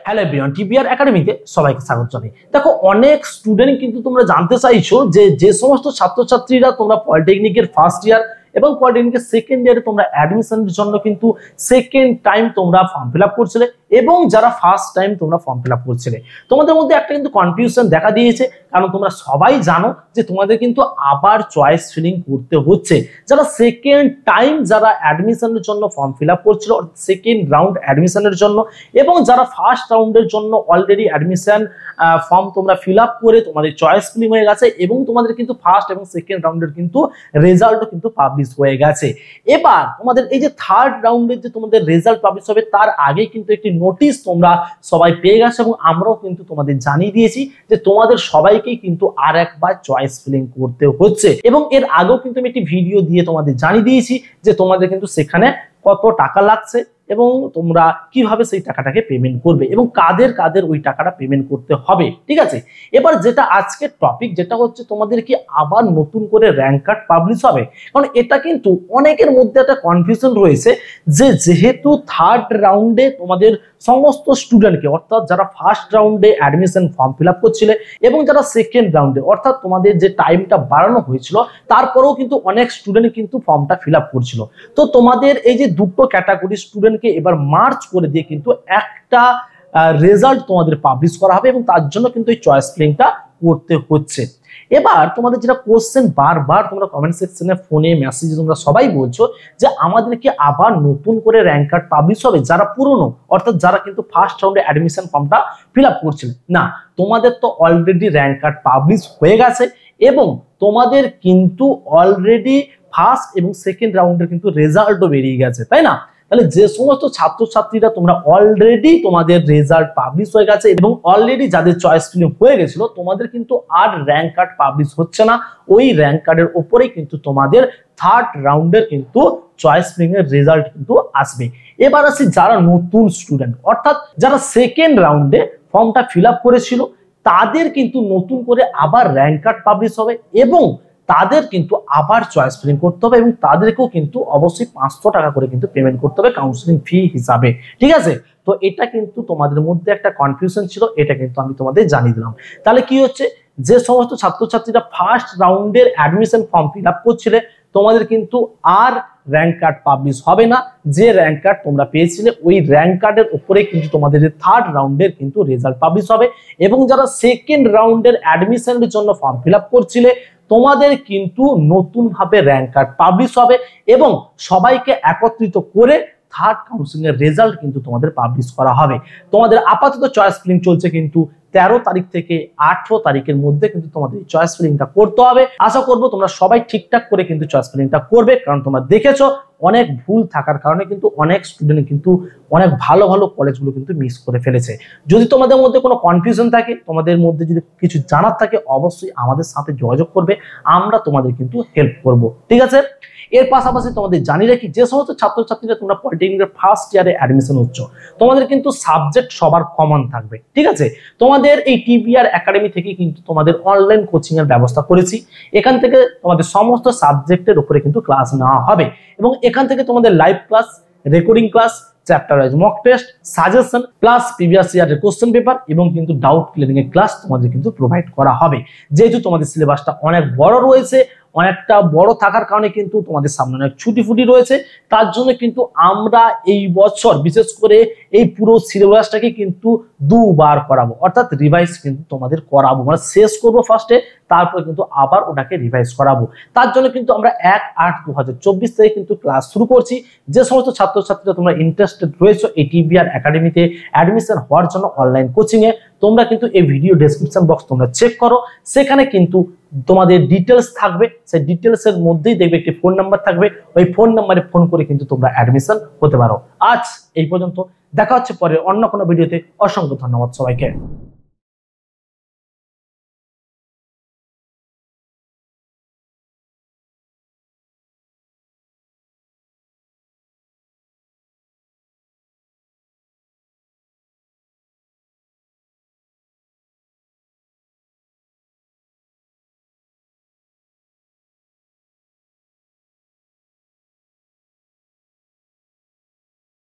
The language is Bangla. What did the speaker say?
হ্যালো এভরিওয়ান, টিবিআর একাডেমিতে সবাইকে স্বাগত জানাই। দেখো, অনেক স্টুডেন্ট কিন্তু তোমরা জানতে চাইছো যে সমস্ত ছাত্রছাত্রীরা তোমরা পলিটেকনিকের ফার্স্ট ইয়ার এবং পলিটেকনিকের সেকেন্ড ইয়ারে তোমরা অ্যাডমিশনের জন্য কিন্তু সেকেন্ড টাইম তোমরা ফর্ম ফিল আপ করছিলে এবং যারা ফার্স্ট টাইম তোমরা ফর্ম ফিল আপ করছিলে, তোমাদের মধ্যে একটা কিন্তু কনফিউশন দেখা দিয়েছে। কারণ তোমরা সবাই জানো যে তোমাদের কিন্তু আবার চয়েস ফিলিং করতে হচ্ছে। যারা সেকেন্ড টাইম যারা অ্যাডমিশনের জন্য ফর্ম ফিল আপ করছিল সেকেন্ড রাউন্ড অ্যাডমিশনের জন্য, এবং যারা ফার্স্ট রাউন্ডের জন্য অলরেডি অ্যাডমিশন ফর্ম তোমরা ফিল আপ করে তোমাদের চয়েস ফিলিং হয়ে গেছে এবং তোমাদের কিন্তু ফার্স্ট এবং সেকেন্ড রাউন্ডের কিন্তু রেজাল্টও কিন্তু পাবলিশ হয়ে গেছে। এবার তোমাদের এই যে থার্ড রাউন্ডের যে তোমাদের রেজাল্ট পাবলিশ হবে তার আগে কিন্তু একটি নোটিশ তোমরা সবাই পেয়ে গেছো এবং আমরাও কিন্তু তোমাদের জানিয়ে দিয়েছি যে তোমাদের সবাইকেই কিন্তু আর একবার চয়েস ফিলিং করতে হচ্ছে। এবং এর আগেও কিন্তু আমি একটি ভিডিও দিয়ে তোমাদের জানিয়ে দিয়েছি যে তোমাদের কিন্তু সেখানে কত টাকা লাগছে এবং তোমরা কিভাবে সেই টাকাটাকে পেমেন্ট করবে এবং কাদের কাদের ওই টাকাটা পেমেন্ট করতে হবে। ঠিক আছে, এবার যেটা আজকের টপিক যেটা হচ্ছে তোমাদের কি আবার নতুন করে র্যাঙ্ক কার্ড পাবলিশ হবে। কারণ এটা কিন্তু অনেকের মধ্যে একটা কনফিউশন রয়েছে যে যেহেতু থার্ড রাউন্ডে তোমাদের সমস্ত স্টুডেন্টকে অর্থাৎ যারা ফার্স্ট রাউন্ডে অ্যাডমিশন ফর্ম ফিল আপ করছিলে এবং যারা সেকেন্ড রাউন্ডে অর্থাৎ তোমাদের যে টাইমটা বাড়ানো হয়েছিল তারপরেও কিন্তু অনেক স্টুডেন্ট কিন্তু ফর্মটা ফিল আপ করছিল। তো তোমাদের এই যে দুটো ক্যাটাগরি স্টুডেন্টকে এবার মার্চ করে দিয়ে কিন্তু একটা রেজাল্ট তোমাদের পাবলিশ করা হবে এবং তার জন্য কিন্তু এই চয়েস ফিলিংটা করতে হচ্ছে। এবার তোমাদের যেটা কোশ্চেন বারবার তোমরা কমেন্ট সেকশনে ফোনে মেসেজে তোমরা সবাই বলছো যে আমাদেরকে আবার নতুন করে র্যাঙ্ক কার্ড পাবলিশ হবে যারা পুরনো অর্থাৎ যারা কিন্তু ফার্স্ট রাউন্ডে অ্যাডমিশন ফর্মটা ফিল আপ করছিলেন। না, তোমাদের তো অলরেডি র্যাঙ্ক কার্ড পাবলিশ হয়ে গেছে এবং তোমাদের কিন্তু অলরেডি ফার্স্ট এবং সেকেন্ড রাউন্ডের কিন্তু রেজাল্টও বেরিয়ে গেছে, তাই না? তাহলে যে সমস্ত ছাত্রছাত্রীরা তোমরা অলরেডি তোমাদের রেজাল্ট পাবলিশ হয়ে গেছে এবং অলরেডি যাদের চয়েস ফিলিং হয়ে গেছিল তোমাদের কিন্তু আর র্যাঙ্ক কার্ড পাবলিশ হচ্ছে না, ওই র্যাঙ্ক কার্ডের উপরেই কিন্তু তোমাদের থার্ড রাউন্ডের কিন্তু চয়েস ফিলিং এর রেজাল্ট কিন্তু আসবে। এবার আসি যারা নতুন স্টুডেন্ট অর্থাৎ যারা সেকেন্ড রাউন্ডে ফর্মটা ফিল আপ করেছিল তাদের কিন্তু নতুন করে আবার র্যাঙ্ক কার্ড পাবলিশ হবে এবং তাদের কিন্তু আবার চয়েস ফিলিং করতে হবে এবং তাদেরকেও কিন্তু অবশ্যই 500 টাকা করে কিন্তু পেমেন্ট করতে হবে কাউন্সিলিং ফি হিসাবে। ঠিক আছে, তো এটা কিন্তু তোমাদের মধ্যে একটা কনফিউশন ছিল, এটা কিন্তু আমি তোমাদের জানিয়ে দিলাম। তাহলে কি হচ্ছে, যে সমস্ত ছাত্রছাত্রীরা ফার্স্ট রাউন্ডের অ্যাডমিশন ফর্ম ফিল আপ করছিলে তোমাদের কিন্তু আর র্যাঙ্ক কার্ড পাবলিশ হবে না। যে র্যাঙ্ক কার্ড তোমরা পেয়েছিলে ওই র্যাঙ্ক কার্ডের উপরে কিন্তু তোমাদের থার্ড রাউন্ডের কিন্তু রেজাল্ট পাবলিশ হবে এবং যারা সেকেন্ড রাউন্ডের অ্যাডমিশনের জন্য ফর্ম ফিল আপ করছিলে তোমাদের কিন্তু নতুন ভাবে র্যাঙ্ক কার্ড পাবলিশ হবে এবং সবাইকে একত্রিত করে থার্ড কাউন্সিলিং এর রেজাল্ট কিন্তু তোমাদের পাবলিশ করা হবে। তোমাদের আপাতত চয়েস ফিলিং চলছে কিন্তু 13 তারিখ থেকে 18 তারিখের মধ্যে কিন্তু তোমাদের চয়েস ফিলিংটা করতে হবে। আশা করবো তোমরা সবাই ঠিকঠাক করে কিন্তু চয়েস ফিলিংটা করবে, কারণ তোমরা দেখেছো অনেক ভুল থাকার কারণে কিন্তু অনেক স্টুডেন্ট কিন্তু অনেক ভালো ভালো কলেজগুলো কিন্তু মিস করে ফেলেছে। যদি তোমাদের মধ্যে কোনো কনফিউশন থাকে, তোমাদের মধ্যে যদি কিছু জানার থাকে অবশ্যই আমাদের সাথে যোগাযোগ করবে, আমরা তোমাদের কিন্তু হেল্প করব। ঠিক আছে, এর পাশাপাশি তোমাদের জানিয়ে রাখি যে সমস্ত ছাত্রছাত্রীরা তোমরা পলিটেকনিকের ফার্স্ট ইয়ারে অ্যাডমিশন হচ্ছ তোমাদের কিন্তু সাবজেক্ট সবার কমন থাকবে। ঠিক আছে, তোমাদের এই টিবিআর একাডেমি থেকে কিন্তু তোমাদের অনলাইন কোচিং এর ব্যবস্থা করেছি। এখান থেকে তোমাদের সমস্ত সাবজেক্টের উপরে কিন্তু ক্লাস নেওয়া হবে এবং এখান থেকে তোমাদের live class, recording class, chapter wise mock test, suggestion plus previous ইয়ারের কোশ্চেন পেপার এবং কিন্তু ডাউট ক্লিয়ারিং এর ক্লাস তোমাদের কিন্তু প্রোভাইড করা হবে। যেহেতু তোমাদের সিলেবাসটা অনেক বড় রয়েছে, অনেকটা বড় থাকার কারণে কিন্তু তোমাদের সামনে অনেক ছুটি ফুটি রয়েছে, তার জন্য কিন্তু আমরা এই বছর বিশেষ করে এই পুরো সিলেবাসটাকে কিন্তু দুবার করাবো অর্থাৎ রিভাইজ কিন্তু তোমাদের করাবো, মানে শেষ করবো ফার্স্টে তারপরে কিন্তু আবার ওটাকে রিভাইজ করাবো। তার জন্য কিন্তু আমরা 1-8-2024 থেকে কিন্তু ক্লাস শুরু করছি। যে সমস্ত ছাত্রছাত্রীরা তোমরা ইন্টারেস্টেড রয়েছে এই টিবিআর একাডেমিতে অ্যাডমিশন হওয়ার জন্য অনলাইন কোচিং এ, তোমরা কিন্তু এই ভিডিও ডেসক্রিপশন বক্স তোমরা চেক করো, সেখানে কিন্তু তোমাদের ডিটেলস থাকবে, সেই ডিটেলস এর মধ্যেই দেখবে একটি ফোন নাম্বার থাকবে, ওই ফোন নাম্বারে ফোন করে কিন্তু তোমরা অ্যাডমিশন হতে পারো। আজ এই পর্যন্ত, দেখা হচ্ছে পরে অন্য কোনো ভিডিওতে। অসংখ্য ধন্যবাদ সবাইকে।